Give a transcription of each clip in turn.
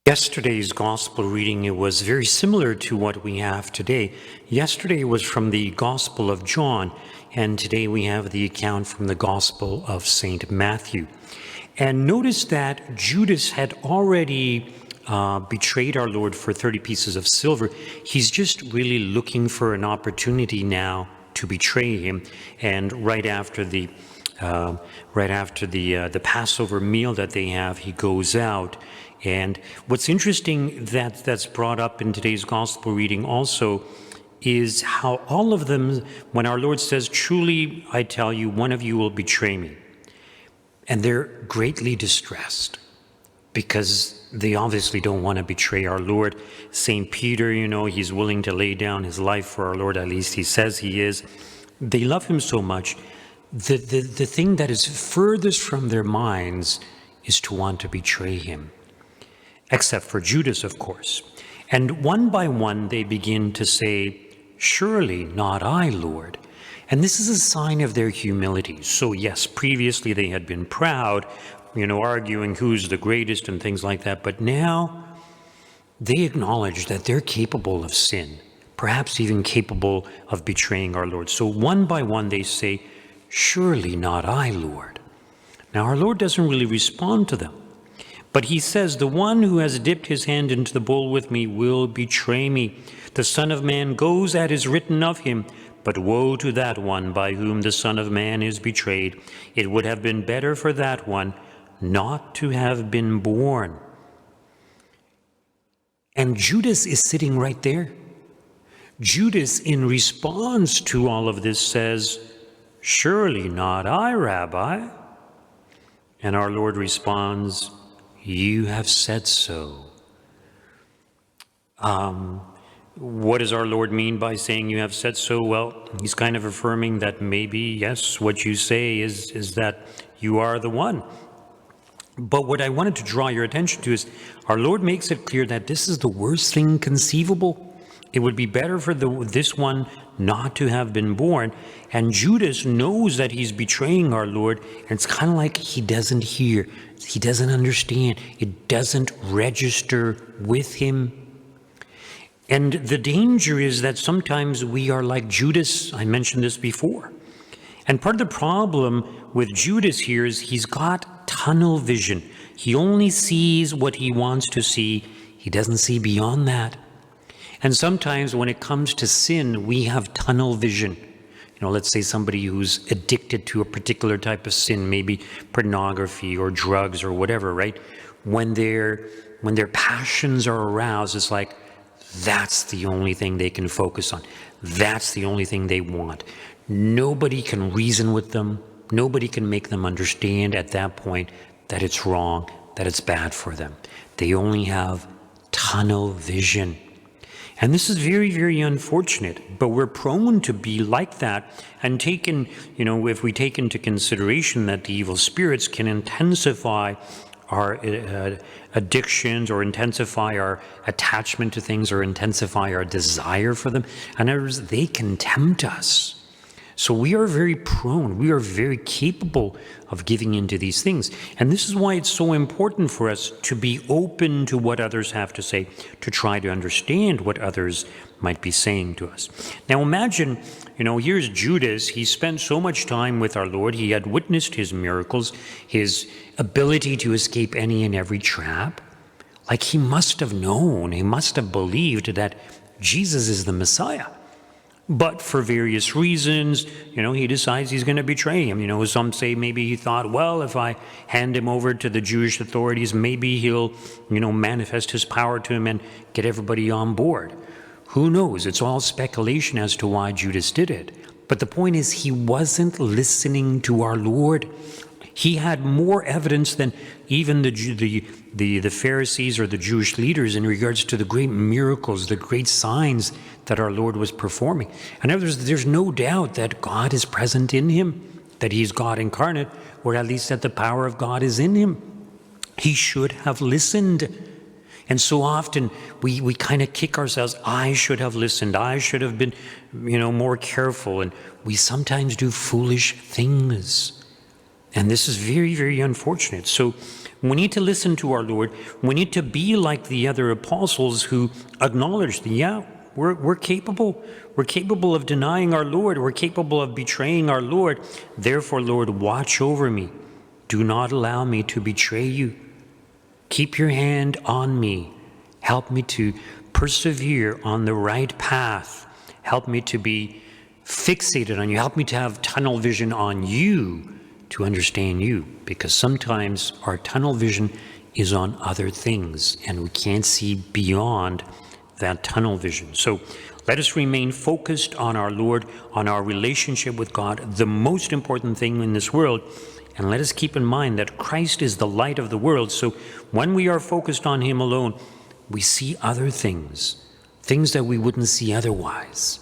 Yesterday's gospel reading, it was very similar to what we have today. Yesterday was from the Gospel of John, and today we have the account from the Gospel of St. Matthew. And notice that Judas had already betrayed our Lord for 30 pieces of silver. He's just really looking for an opportunity now to betray him. And right after the Passover meal that they have, he goes out. And what's interesting that's brought up in today's gospel reading also is how all of them, when our Lord says, "Truly I tell you, one of you will betray me," and they're greatly distressed because they obviously don't want to betray our Lord. St. Peter, he's willing to lay down his life for our Lord, at least he says he is. They love him so much. The thing that is furthest from their minds is to want to betray him. Except for Judas, of course. And one by one, they begin to say, "Surely not I, Lord." And this is a sign of their humility. So yes, previously they had been proud, arguing who's the greatest and things like that. But now they acknowledge that they're capable of sin, perhaps even capable of betraying our Lord. So one by one, they say, "Surely not I, Lord." Now our Lord doesn't really respond to them. But he says, "The one who has dipped his hand into the bowl with me will betray me. The Son of Man goes as is written of him, but woe to that one by whom the Son of Man is betrayed. It would have been better for that one not to have been born." And Judas is sitting right there. Judas, in response to all of this, says, "Surely not I, Rabbi." And our Lord responds, "You have said so." What does our Lord mean by saying "you have said so"? Well, he's kind of affirming that maybe, yes, what you say is that you are the one. But what I wanted to draw your attention to is our Lord makes it clear that this is the worst thing conceivable. It would be better for this one not to have been born. And Judas knows that he's betraying our Lord, and it's kind of like he doesn't hear. He doesn't understand. It doesn't register with him. And the danger is that sometimes we are like Judas. I mentioned this before. And part of the problem with Judas here is he's got tunnel vision. He only sees what he wants to see. He doesn't see beyond that. And sometimes when it comes to sin, we have tunnel vision. Let's say somebody who's addicted to a particular type of sin, maybe pornography or drugs or whatever, right? When their passions are aroused, it's like that's the only thing they can focus on. That's the only thing they want. Nobody can reason with them. Nobody can make them understand at that point that it's wrong, that it's bad for them. They only have tunnel vision. And this is very, very unfortunate, but we're prone to be like that. And if we take into consideration that the evil spirits can intensify our addictions or intensify our attachment to things or intensify our desire for them, in other words, they can tempt us. So we are very prone, we are very capable of giving into these things. And this is why it's so important for us to be open to what others have to say, to try to understand what others might be saying to us. Now imagine, here's Judas. He spent so much time with our Lord. He had witnessed his miracles, his ability to escape any and every trap. Like he must have known, he must have believed that Jesus is the Messiah. But for various reasons, he decides he's going to betray him. Some say maybe he thought, well, if I hand him over to the Jewish authorities, maybe he'll, manifest his power to him and get everybody on board. Who knows? It's all speculation as to why Judas did it. But the point is, he wasn't listening to our Lord. He had more evidence than even the Pharisees or the Jewish leaders in regards to the great miracles, the great signs that our Lord was performing. In other words, there's no doubt that God is present in him, that he's God incarnate, or at least that the power of God is in him. He should have listened. And so often we kind of kick ourselves. I should have listened. I should have been, more careful. And we sometimes do foolish things. And this is very, very unfortunate. So We need to listen to our Lord. We need to be like the other apostles who acknowledged, yeah, we're capable. We're capable of denying our Lord. We're capable of betraying our Lord. Therefore, Lord, watch over me. Do not allow me to betray you. Keep your hand on me. Help me to persevere on the right path. Help me to be fixated on you. Help me to have tunnel vision on you, to understand you. Because sometimes our tunnel vision is on other things, and we can't see beyond that tunnel vision. So let us remain focused on our Lord, on our relationship with God, the most important thing in this world. And let us keep in mind that Christ is the light of the world. So when we are focused on him alone, we see other things, things that we wouldn't see otherwise.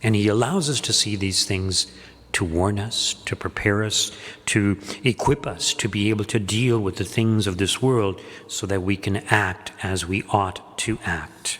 And he allows us to see these things to warn us, to prepare us, to equip us to be able to deal with the things of this world so that we can act as we ought to act.